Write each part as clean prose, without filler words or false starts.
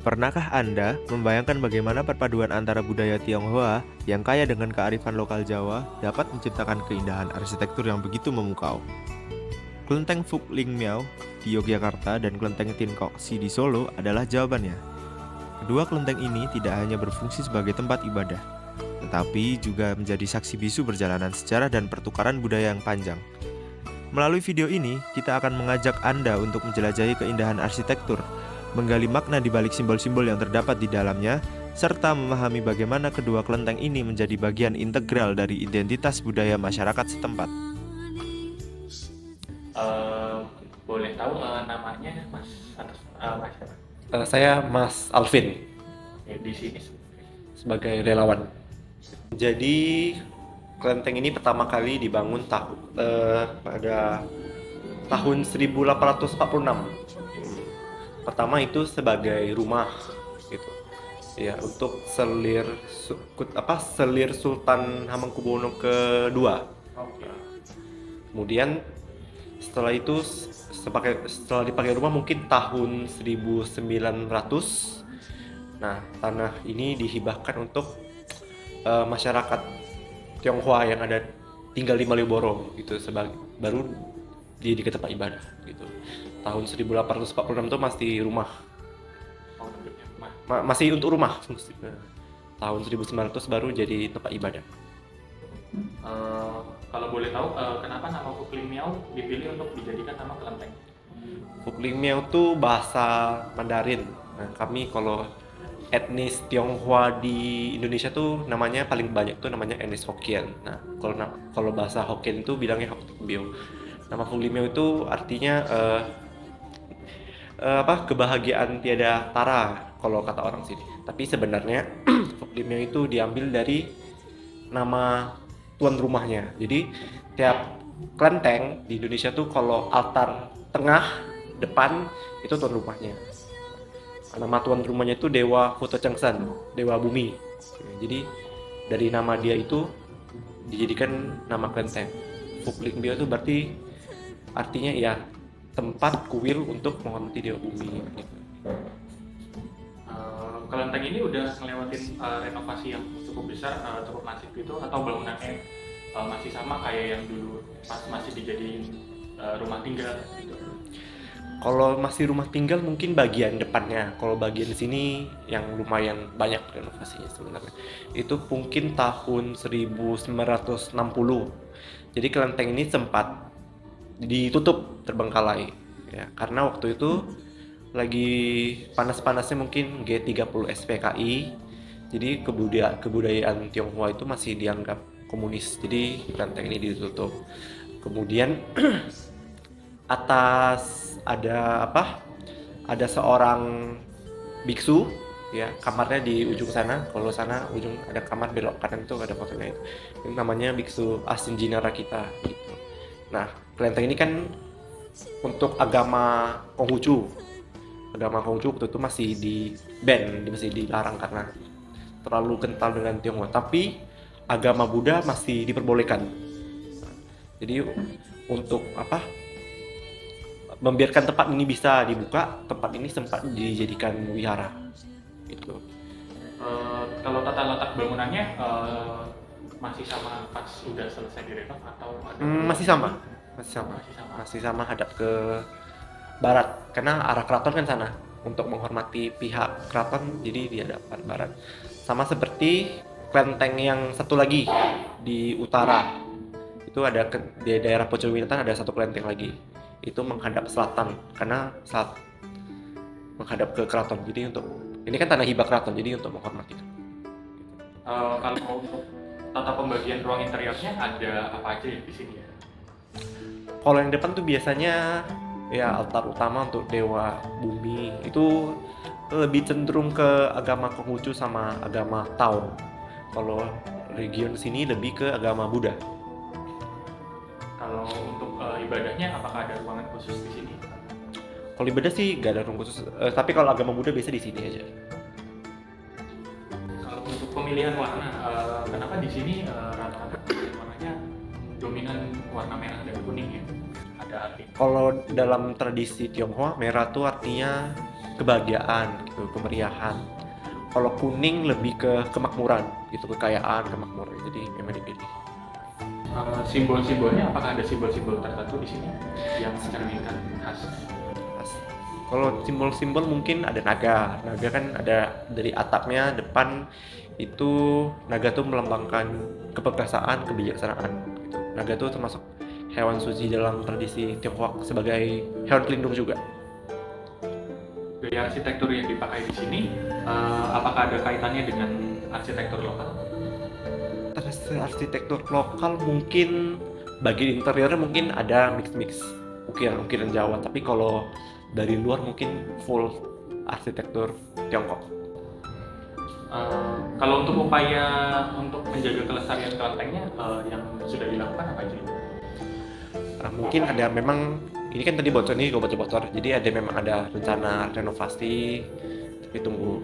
Pernahkah Anda membayangkan bagaimana perpaduan antara budaya Tionghoa yang kaya dengan kearifan lokal Jawa dapat menciptakan keindahan arsitektur yang begitu memukau? Kelenteng Phuc Linh Miao di Yogyakarta dan Kelenteng Tin Kok Si di Solo adalah jawabannya. Kedua kelenteng ini tidak hanya berfungsi sebagai tempat ibadah, tetapi juga menjadi saksi bisu perjalanan sejarah dan pertukaran budaya yang panjang. Melalui video ini, kita akan mengajak Anda untuk menjelajahi keindahan arsitektur, menggali makna di balik simbol-simbol yang terdapat di dalamnya, serta memahami bagaimana kedua kelenteng ini menjadi bagian integral dari identitas budaya masyarakat setempat. Boleh tahu namanya Mas atas Mas siapa? Saya Mas Alvin Di sini. sebagai relawan. Jadi kelenteng ini pertama kali dibangun pada tahun 1846. Pertama itu sebagai rumah gitu. Ya, untuk selir Sultan Hamengkubuwono kedua. Kemudian setelah itu setelah dipakai rumah mungkin tahun 1900. Nah, tanah ini dihibahkan untuk masyarakat Tionghoa yang ada tinggal di Malioboro gitu, baru dijadikan tempat ibadah gitu. Tahun 1846 itu masih rumah. Masih untuk rumah. Tahun 1900 baru jadi tempat ibadah. Kalau boleh tahu kenapa nama Phuc Linh Miao dipilih untuk dijadikan nama kelenteng? Phuc Linh Miao itu bahasa Mandarin. Nah, kami kalau etnis Tionghoa di Indonesia tuh namanya paling banyak tuh namanya etnis Hokkien. Nah, kalau bahasa Hokkien itu bilangnya Hokkien Bio. Nama Phuc Linh Miao itu artinya kebahagiaan tiada tara kalau kata orang sini. Tapi sebenarnya Phuc Linh Miao itu diambil dari nama tuan rumahnya. Jadi tiap kelenteng di Indonesia tuh kalau altar tengah depan itu tuan rumahnya. Nama tuan rumahnya itu Dewa Phuto Changsan, Dewa Bumi. Jadi dari nama dia itu dijadikan nama kelenteng. Phuc Linh Miao itu berarti artinya ya tempat kuil untuk menghormati Dewa Bumi gitu. Kelenteng ini udah ngelewatin renovasi yang cukup besar, cukup masif gitu, atau bangunannya masih sama kayak yang dulu pas masih dijadiin rumah tinggal gitu? Kalau masih rumah tinggal mungkin bagian depannya. Kalau bagian sini yang lumayan banyak renovasinya sebenarnya. Itu mungkin tahun 1960. Jadi kelenteng ini sempat ditutup terbengkalai ya, karena waktu itu lagi panas-panasnya mungkin G30 SPKI. Jadi kebudayaan Tionghoa itu masih dianggap komunis. Jadi kelenteng ini ditutup. Kemudian atas ada seorang biksu ya, kamarnya di ujung sana. Kalau sana ujung ada kamar, belok kanan itu ada fotonya itu. Ini namanya Biksu Asin Jinarakita gitu. Nah, kelenteng ini kan untuk agama Konghucu. Agama Konghucu waktu itu masih masih dilarang karena terlalu kental dengan Tionghoa. Tapi agama Buddha masih diperbolehkan. Jadi untuk membiarkan tempat ini bisa dibuka, tempat ini sempat dijadikan wihara gitu. Kalau tata letak bangunannya masih sama pas sudah selesai direnov atau ada Masih sama hadap ke barat karena arah keraton kan sana, untuk menghormati pihak keraton jadi dia dapat barat. Sama seperti kelenteng yang satu lagi di utara itu ada di daerah Poculwinatan, ada satu kelenteng lagi itu menghadap selatan karena menghadap ke keraton. Jadi ini kan tanah hibah keraton, jadi untuk menghormati. Kalau untuk tata pembagian ruang interiornya ada apa aja ya di sini ya? Kalau yang depan tuh biasanya ya altar utama untuk Dewa Bumi, itu lebih cenderung ke agama Konghucu sama agama Tao. Kalau region sini lebih ke agama Buddha. Kalau untuk ibadahnya apakah ada ruangan khusus di sini? Kalau ibadah sih gak ada ruang khusus, tapi kalau agama Buddha biasa di sini aja. Kalau untuk pemilihan warna, kenapa di sini rata-rata warnanya dominan warna merah dan kuning ya? Ada arti? Kalau dalam tradisi Tionghoa, merah tuh artinya kebahagiaan gitu, kemeriahan. Kalau kuning lebih ke kemakmuran gitu, kekayaan, kemakmuran. Jadi memang dipilih. Simbol-simbolnya apakah ada simbol-simbol tertentu di sini yang mencerminkan khas? Kalau simbol-simbol mungkin ada naga. Naga kan ada dari atapnya depan itu, naga tuh melambangkan keperkasaan, kebijaksanaan gitu. Naga tuh termasuk hewan suci dalam tradisi Tionghoa sebagai hewan pelindung juga. Gaya arsitektur yang dipakai di sini, apakah ada kaitannya dengan arsitektur lokal? Arsitektur lokal mungkin bagian interiornya mungkin ada mix ukiran Jawa, tapi kalau dari luar mungkin full arsitektur Tiongkok. Kalau untuk upaya untuk menjaga kelestarian kelentengnya yang sudah dilakukan apa aja? Mungkin ada memang, ini kan tadi bocor nih, gue bocor, jadi memang ada rencana renovasi, tapi tunggu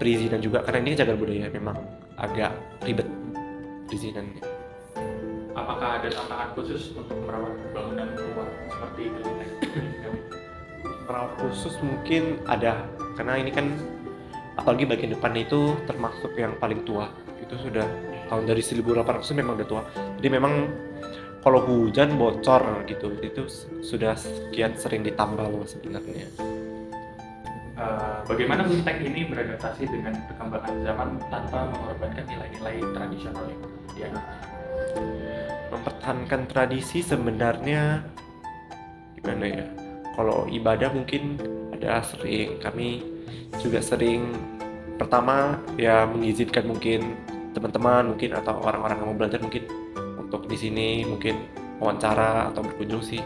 perizinan juga karena ini cagar budaya, memang agak ribet perizinannya. Apakah ada tantangan khusus untuk merawat bangunan tua seperti kelenteng? Perawat khusus mungkin ada, karena ini kan apalagi bagian depan itu termasuk yang paling tua, itu sudah tahun dari 1800 memang udah tua, jadi memang kalau hujan bocor gitu, itu sudah sekian sering ditambal sebenarnya. Bagaimana kelenteng ini beradaptasi dengan perkembangan zaman tanpa mengorbankan nilai-nilai tradisional yang dianut? Mempertahankan tradisi sebenarnya gimana ya, kalau ibadah mungkin kami juga sering pertama ya mengizinkan mungkin teman-teman mungkin atau orang-orang yang mau belajar mungkin untuk di sini mungkin wawancara atau berkunjung sih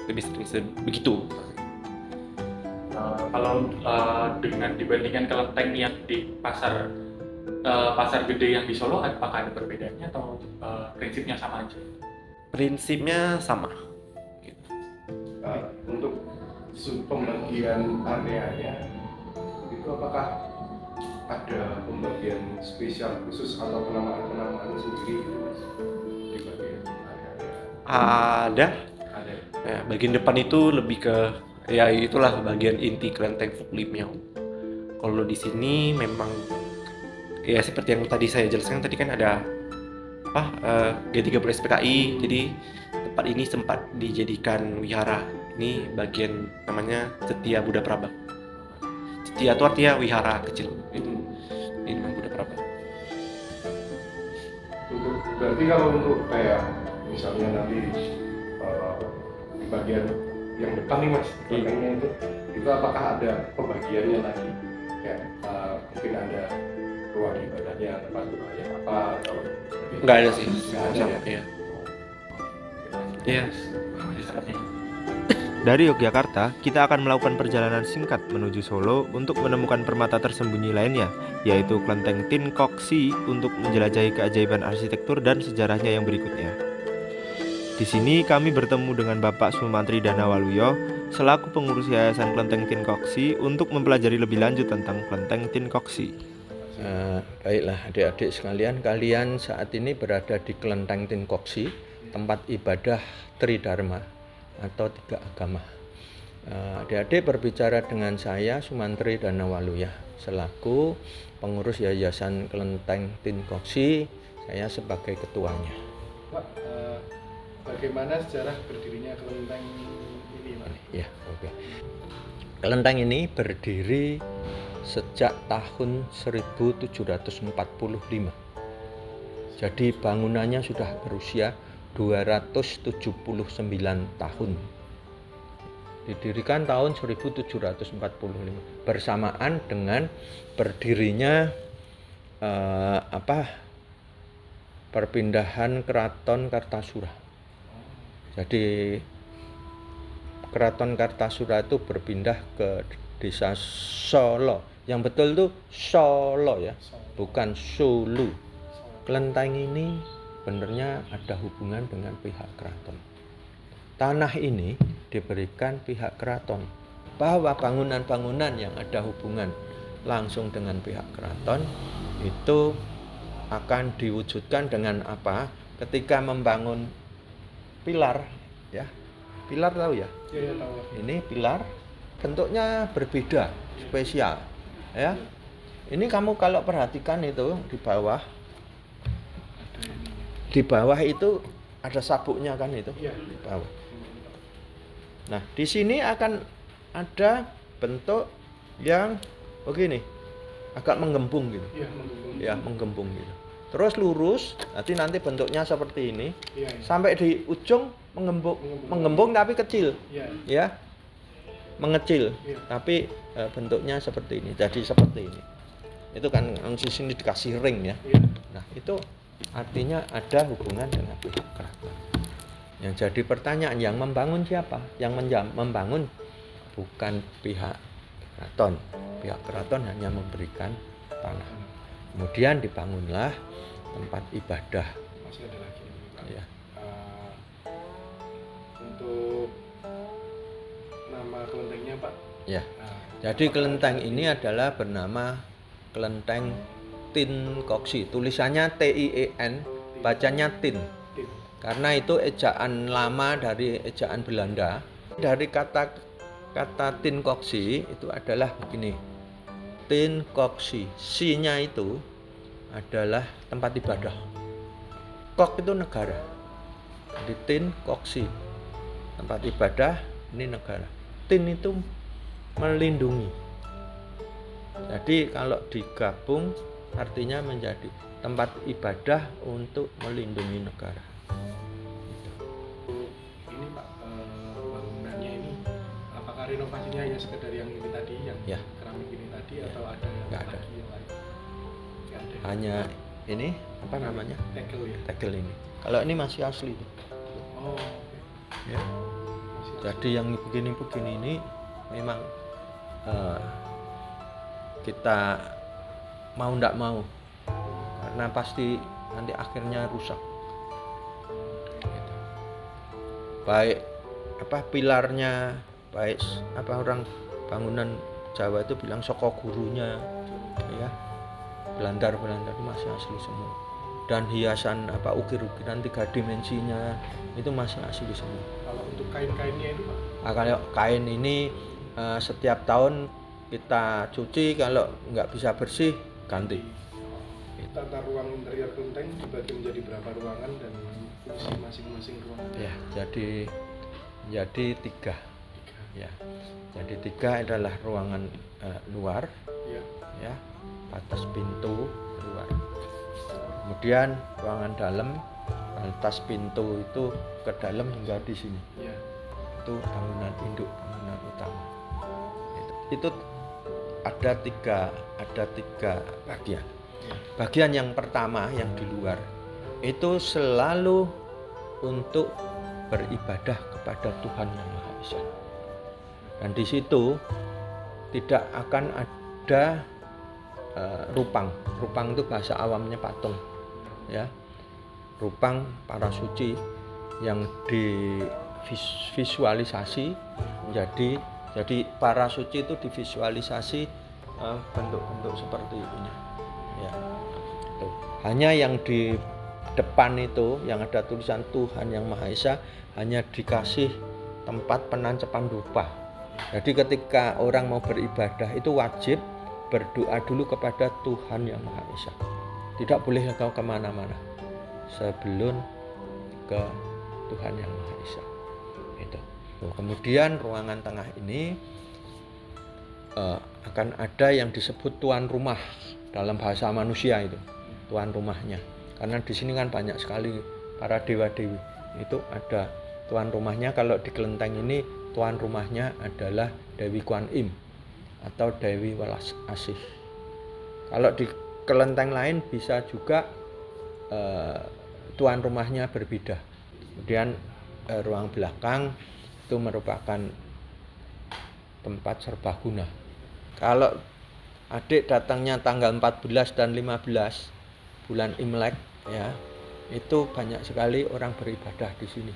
lebih sering begitu. Kalau dengan dibandingkan kelenteng yang di pasar gede yang di Solo, apakah ada perbedaannya atau prinsipnya sama aja? Prinsipnya sama. Untuk pembagian areanya itu apakah ada pembagian spesial khusus atau penamaan sendiri gitu Mas? Di bagian area. Ada. Ya, bagian depan itu lebih ke ya itulah bagian inti kelenteng Phuc Lim Miao. Kalau di sini memang ya seperti yang tadi saya jelaskan tadi kan ada G30 SPKI, jadi tempat ini sempat dijadikan wihara. Ini bagian namanya Cetia Buddha Prabha. Cetia itu artinya wihara kecil. Ini memang Buddha Prabha. Berarti kalau untuk kayak misalnya nanti di bagian yang depan nih Mas, kelentengnya itu apakah ada pembagiannya lagi? Kayak mungkin ada ruang ibadahnya, tempat doanya apa atau Nggak ada sih. Nggak ada ya? Iya. Iya. Dari Yogyakarta, kita akan melakukan perjalanan singkat menuju Solo untuk menemukan permata tersembunyi lainnya, yaitu Kelenteng Tin Kok Si untuk menjelajahi keajaiban arsitektur dan sejarahnya yang berikutnya. Di sini kami bertemu dengan Bapak Sumantri Danawaluyo selaku pengurus Yayasan Kelenteng Tin Kok Si untuk mempelajari lebih lanjut tentang Kelenteng Tin Kok Si. Baiklah adik-adik sekalian, kalian saat ini berada di Kelenteng Tin Kok Si, tempat ibadah Tridharma atau tiga agama. Adik-adik berbicara dengan saya Sumantri Danawaluyo selaku pengurus Yayasan Kelenteng Tin Kok Si, saya sebagai ketuanya. Pak, bagaimana sejarah berdirinya kelenteng ini Pak? Ya, oke. Kelenteng ini berdiri sejak tahun 1745. Jadi bangunannya sudah berusia 279 tahun. Didirikan tahun 1745 bersamaan dengan berdirinya perpindahan Keraton Kartasura. Jadi Keraton Kartasura itu berpindah ke desa Solo. Yang betul itu Solo ya, bukan Sulu. Kelenteng ini sebenarnya ada hubungan dengan pihak keraton. Tanah ini diberikan pihak keraton, bahwa bangunan-bangunan yang ada hubungan langsung dengan pihak keraton itu akan diwujudkan dengan apa? Ketika membangun pilar, ya, pilar tahu ya? Iya tahu. Ini pilar, bentuknya berbeda, spesial. Ya. Ini kamu kalau perhatikan itu di bawah itu ada sabuknya kan itu Iya. di bawah. Nah, di sini akan ada bentuk yang begini, agak menggembung gitu. Iya, menggembung. Ya, menggembung gitu. Terus lurus, nanti bentuknya seperti ini. Iya. Sampai di ujung menggembung tapi kecil. Iya. Ya. Mengecil, Iya. tapi bentuknya seperti ini. Jadi seperti ini. Itu kan di sini dikasih ring ya. Iya. Nah, itu artinya ada hubungan dengan pihak keraton. Yang jadi pertanyaan, yang membangun siapa? Yang membangun bukan pihak keraton. Pihak keraton hanya memberikan tanah. Kemudian dibangunlah tempat ibadah. Masih ada lagi ini, Pak. Ya. Untuk nama kelentengnya, Pak. Ya. Nah, Jadi kelenteng ini adalah bernama Kelenteng Tin Koksi. Tulisannya TIEN, bacanya Tin. Tim. Karena itu ejaan lama dari ejaan Belanda. Dari kata Tin Koksi itu adalah begini. Tin Koksi. Si-nya itu adalah tempat ibadah. Kok itu negara. Jadi Tin Koksi. Tempat ibadah, ini negara. Tin itu melindungi. Jadi kalau digabung artinya menjadi tempat ibadah untuk melindungi negara. Ini Pak, bangunannya ini apakah renovasinya hanya sekedar yang ini tadi, yang Ya. keramik ini tadi, Ya. atau ada Nggak ada. lagi yang lain? Nggak ada. Hanya ini apa namanya? Tegel ya. Tegel ini. Kalau ini masih asli. Oh. Oke. Ya. Masih Jadi yang begini-begini ini memang kita mau ndak mau, karena pasti nanti akhirnya rusak. Gitu. Baik pilarnya, baik orang bangunan Jawa itu bilang soko gurunya, ya Belandar itu masih asli semua. Dan hiasan ukir-ukiran 3 dimensinya itu masih asli semua. Kalau untuk kain-kainnya itu Pak, Kalau kain ini setiap tahun kita cuci, kalau nggak bisa bersih ganti. tata ruang interior kelenteng dibagi menjadi berapa ruangan dan fungsi masing-masing ruangan? Ya, jadi 3. Ya, jadi 3 adalah ruangan luar, Iya. ya, atas pintu keluar. Kemudian ruangan dalam, atas pintu itu ke dalam hingga di sini. Iya. Itu bangunan induk, bangunan utama. Itu ada tiga bagian. Bagian yang pertama yang di luar itu selalu untuk beribadah kepada Tuhan Yang Maha Esa. Dan di situ tidak akan ada rupang. Rupang itu bahasa awamnya patung, ya. Rupang para suci yang divisualisasi menjadi. Jadi para suci itu divisualisasi bentuk-bentuk seperti ini. Ya. Tuh. Hanya yang di depan itu yang ada tulisan Tuhan Yang Maha Esa hanya dikasih tempat penancapan dupa. Jadi ketika orang mau beribadah itu wajib berdoa dulu kepada Tuhan Yang Maha Esa. Tidak boleh kau kemana-mana sebelum ke Tuhan Yang Maha Esa. Itu. Kemudian ruangan tengah ini akan ada yang disebut tuan rumah dalam bahasa manusia, itu tuan rumahnya. Karena di sini kan banyak sekali para dewa-dewi. Itu ada tuan rumahnya. Kalau di kelenteng ini tuan rumahnya adalah Dewi Kuan Im atau Dewi Welas Asih. Kalau di kelenteng lain bisa juga tuan rumahnya berbeda. Kemudian ruang belakang itu merupakan tempat serbaguna. Kalau adik datangnya tanggal 14 dan 15 bulan Imlek, ya, itu banyak sekali orang beribadah di sini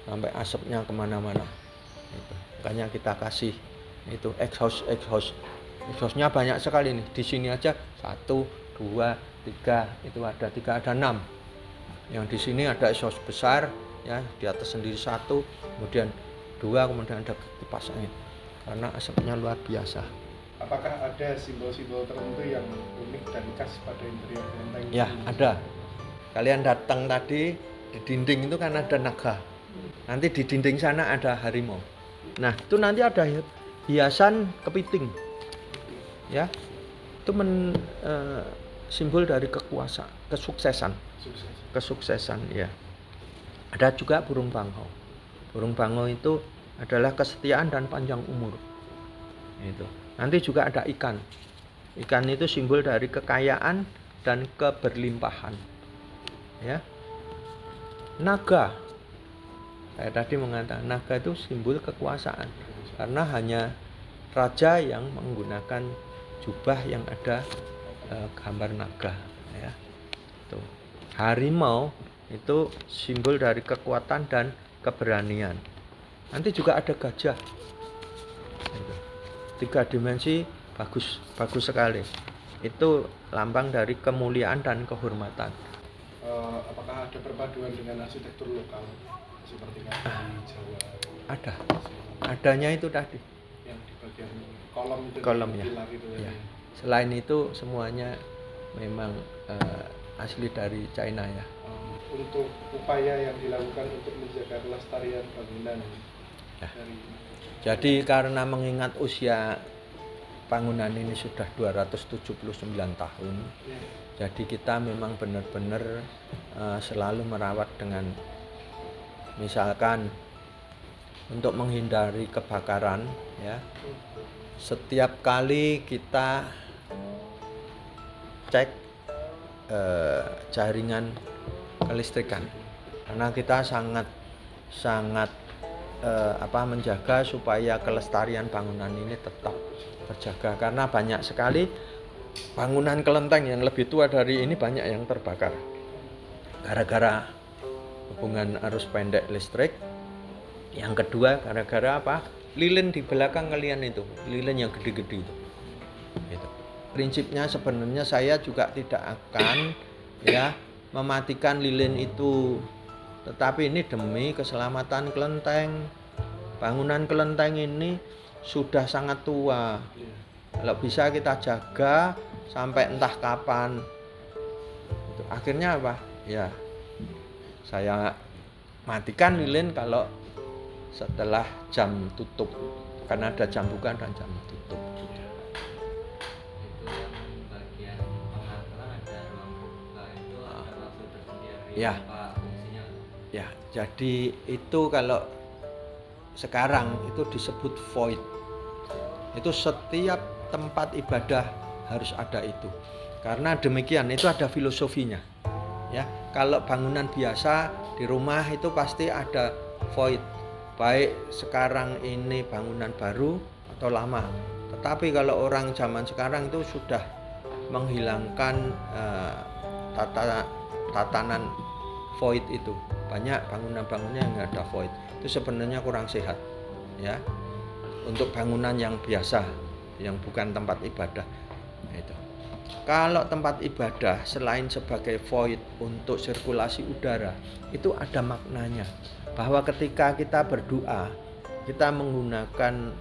sampai asapnya kemana-mana. Itu. Makanya kita kasih itu exhaustnya banyak sekali nih. Di sini aja 1, 2, 3 itu ada 3, ada 6. Yang di sini ada exhaust besar, ya, di atas sendiri 1, kemudian 2, kemudian ada kipas angin. karena asapnya luar biasa. Apakah ada simbol-simbol tertentu yang unik dan khas pada interior kelenteng? Ya, ada. Kalian datang tadi di dinding itu kan ada naga. Nanti di dinding sana ada harimau. Nah, itu nanti ada hiasan kepiting. Ya. Itu simbol dari kesuksesan. Kesuksesan, ya. Ada juga burung bangau. Burung bangau itu adalah kesetiaan dan panjang umur. Itu. Nanti juga ada ikan. Ikan itu simbol dari kekayaan dan keberlimpahan. Ya. Naga. Saya tadi mengatakan naga itu simbol kekuasaan. Karena hanya raja yang menggunakan jubah yang ada gambar naga, ya. Tuh. Harimau itu simbol dari kekuatan dan keberanian. Nanti juga ada gajah. Itu. 3 dimensi bagus sekali. Itu lambang dari kemuliaan dan kehormatan. Apakah ada perpaduan dengan arsitektur lokal seperti di Jawa? Ada. Adanya itu tadi. Yang di bagian kolom itu, Kolomnya. pilar itu Ya. tadi. Selain itu semuanya memang asli dari China, ya. Untuk upaya yang dilakukan untuk menjaga kelestarian bangunan Ya. dari Jadi karena mengingat usia bangunan ini sudah 279 tahun, ya, jadi kita memang benar-benar selalu merawat dengan, misalkan untuk menghindari kebakaran, ya. Setiap kali kita cek jaringan kelistrikan, karena kita sangat menjaga supaya kelestarian bangunan ini tetap terjaga, karena banyak sekali bangunan kelenteng yang lebih tua dari ini banyak yang terbakar gara-gara hubungan arus pendek listrik. Yang kedua gara-gara apa? Lilin di belakang kalian itu, lilin yang gede-gede itu. Prinsipnya sebenarnya saya juga tidak akan mematikan lilin itu, tetapi ini demi keselamatan kelenteng. Bangunan kelenteng ini sudah sangat tua. Kalau bisa kita jaga sampai entah kapan. Akhirnya apa? Ya, saya matikan lilin kalau setelah jam tutup, karena ada jam buka dan jam tutup. Itu yang bagian pengaturan ada ruang terbuka itu ada maksud tersendiri Ya. apa fungsinya? Ya, jadi itu kalau sekarang itu disebut void. Itu setiap tempat ibadah harus ada itu. Karena demikian, itu ada filosofinya. Ya, kalau bangunan biasa di rumah itu pasti ada void. Baik sekarang ini bangunan baru atau lama. Tetapi kalau orang zaman sekarang itu sudah menghilangkan tatanan void itu. Banyak bangunan-bangunan yang ada void. Itu sebenarnya kurang sehat, ya. Untuk bangunan yang biasa, yang bukan tempat ibadah. Itu. Kalau tempat ibadah selain sebagai void untuk sirkulasi udara, itu ada maknanya. Bahwa ketika kita berdoa, kita menggunakan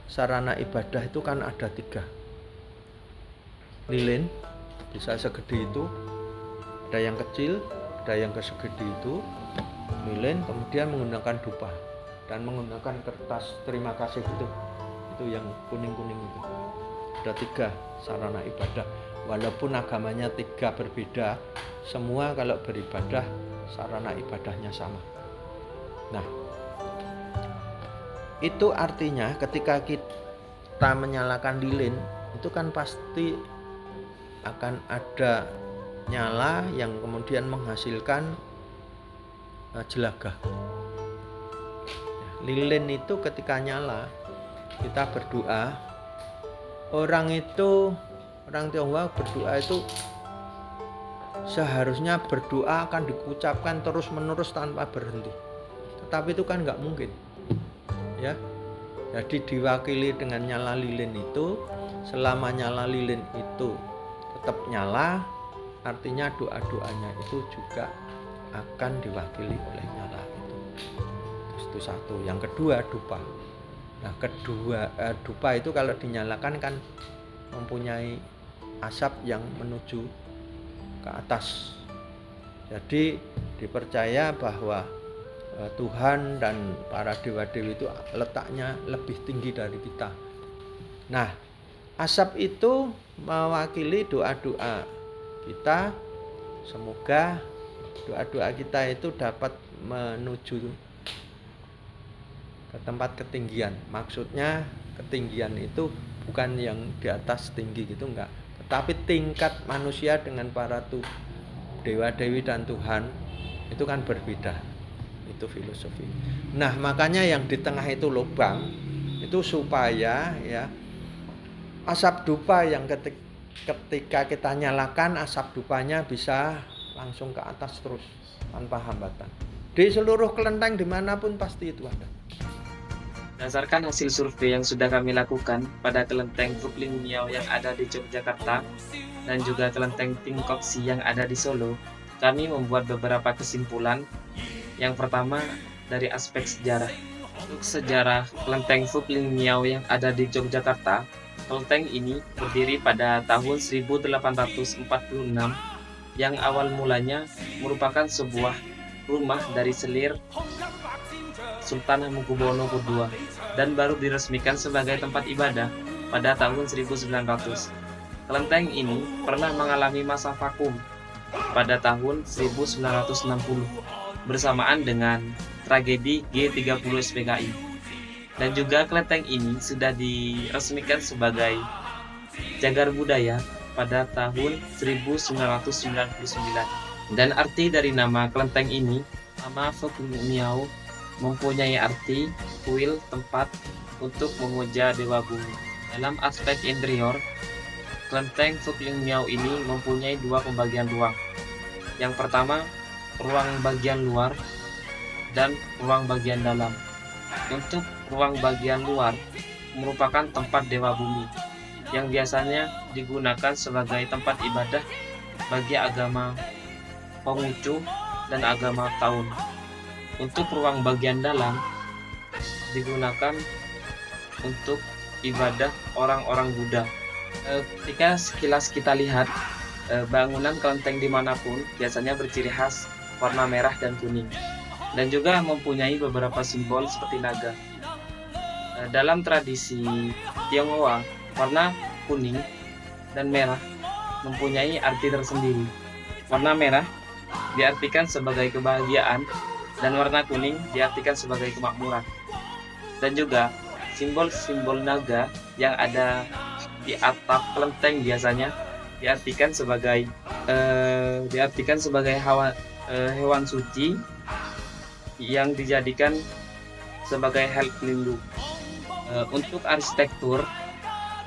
sarana ibadah itu kan ada 3. Lilin bisa segede itu, ada yang kecil, ada yang segede itu. Lilin, kemudian menggunakan dupa dan menggunakan kertas terima kasih itu yang kuning-kuning itu. Ada 3 sarana ibadah. Walaupun agamanya 3 berbeda, semua kalau beribadah sarana ibadahnya sama. Nah, itu artinya ketika kita menyalakan lilin, itu kan pasti akan ada nyala yang kemudian menghasilkan jelagah. Lilin itu ketika nyala, kita berdoa. Orang Tionghoa berdoa itu seharusnya berdoa akan diucapkan terus-menerus tanpa berhenti. Tetapi itu kan nggak mungkin, ya. Jadi diwakili dengan nyala lilin itu. Selama nyala lilin itu tetap nyala, artinya doa-doanya itu juga akan diwakili oleh nyala itu. Terus itu satu. Yang kedua dupa. Nah, kedua dupa itu kalau dinyalakan kan mempunyai asap yang menuju ke atas. Jadi dipercaya bahwa Tuhan dan para dewa-dewi itu letaknya lebih tinggi dari kita. Nah, asap itu mewakili doa-doa kita. Semoga doa-doa kita itu dapat menuju ke tempat ketinggian. Maksudnya ketinggian itu bukan yang di atas tinggi gitu, enggak, tetapi tingkat manusia dengan para dewa-dewi dan Tuhan itu kan berbeda. Itu filosofi. Nah, makanya yang di tengah itu lubang itu supaya ya asap dupa yang ketika kita nyalakan, asap dupanya bisa langsung ke atas terus tanpa hambatan. Di seluruh kelenteng dimanapun pasti itu ada. Berdasarkan hasil survei yang sudah kami lakukan pada kelenteng Fukling Miao yang ada di Yogyakarta dan juga kelenteng Tingkoksi yang ada di Solo, kami membuat beberapa kesimpulan. Yang pertama, dari aspek sejarah. Untuk sejarah kelenteng Fukling Miao yang ada di Yogyakarta, kelenteng ini berdiri pada tahun 1846 yang awal mulanya merupakan sebuah rumah dari selir Sultan Hamengkubuwono II dan baru diresmikan sebagai tempat ibadah pada tahun 1900. Kelenteng ini pernah mengalami masa vakum pada tahun 1960 bersamaan dengan tragedi G30 SPKI. Dan juga kelenteng ini sudah diresmikan sebagai cagar budaya pada tahun 1999. Dan arti dari nama kelenteng ini, nama Fukling Miao, mempunyai arti kuil tempat untuk memuja dewa bumi. Dalam aspek interior, kelenteng Fukling Miao ini mempunyai dua pembagian ruang. Yang pertama, ruang bagian luar dan ruang bagian dalam. Untuk ruang bagian luar merupakan tempat dewa bumi yang biasanya digunakan sebagai tempat ibadah bagi agama Konghucu dan agama Taoan. Untuk ruang bagian dalam digunakan untuk ibadah orang-orang Buddha. Ketika sekilas kita lihat bangunan kelenteng dimanapun biasanya berciri khas warna merah dan kuning, dan juga mempunyai beberapa simbol seperti naga. Dalam tradisi Tionghoa, warna kuning dan merah mempunyai arti tersendiri. Warna merah diartikan sebagai kebahagiaan dan warna kuning diartikan sebagai kemakmuran. Dan juga simbol-simbol naga yang ada di atap kelenteng biasanya diartikan sebagai hewan suci yang dijadikan sebagai hal pelindung. Untuk arsitektur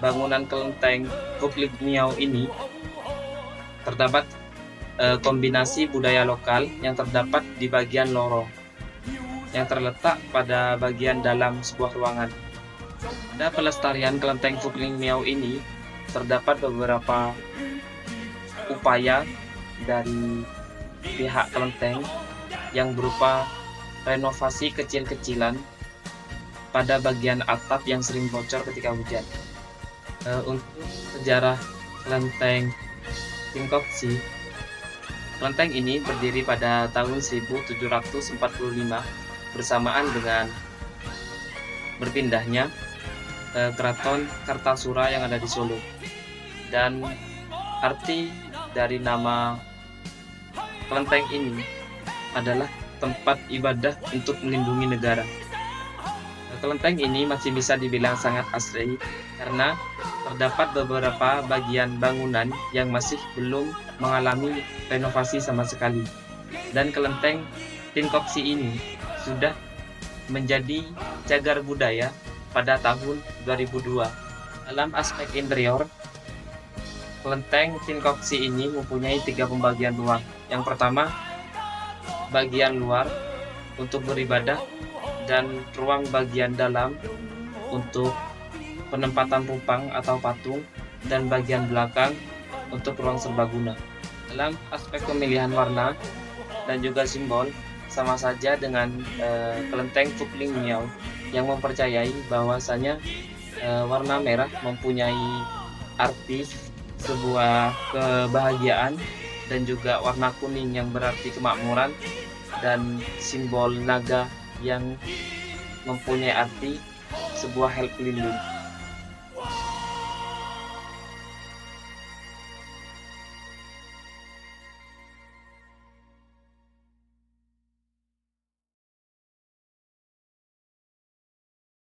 bangunan kelenteng Fukling Miao ini terdapat kombinasi budaya lokal yang terdapat di bagian lorong yang terletak pada bagian dalam sebuah ruangan. Pada pelestarian kelenteng Fukling Miao ini terdapat beberapa upaya dari pihak kelenteng yang berupa renovasi kecil-kecilan pada bagian atap yang sering bocor ketika hujan. Untuk sejarah kelenteng Tingkoksi, kelenteng ini berdiri pada tahun 1745 bersamaan dengan berpindahnya keraton Kartasura yang ada di Solo. Dan arti dari nama kelenteng ini adalah tempat ibadah untuk melindungi negara. Kelenteng ini masih bisa dibilang sangat asri karena terdapat beberapa bagian bangunan yang masih belum mengalami renovasi sama sekali. Dan kelenteng Tingkoksi ini sudah menjadi cagar budaya pada tahun 2002. Dalam aspek interior, kelenteng Tingkoksi ini mempunyai 3 pembagian ruang. Yang pertama, bagian luar untuk beribadah dan ruang bagian dalam untuk penempatan rupang atau patung, dan bagian belakang untuk ruang serbaguna. Dalam aspek pemilihan warna dan juga simbol sama saja dengan kelenteng Fukling Miao yang mempercayai bahwasanya warna merah mempunyai arti sebuah kebahagiaan, dan juga warna kuning yang berarti kemakmuran, dan simbol naga yang mempunyai arti sebuah hal pelindung.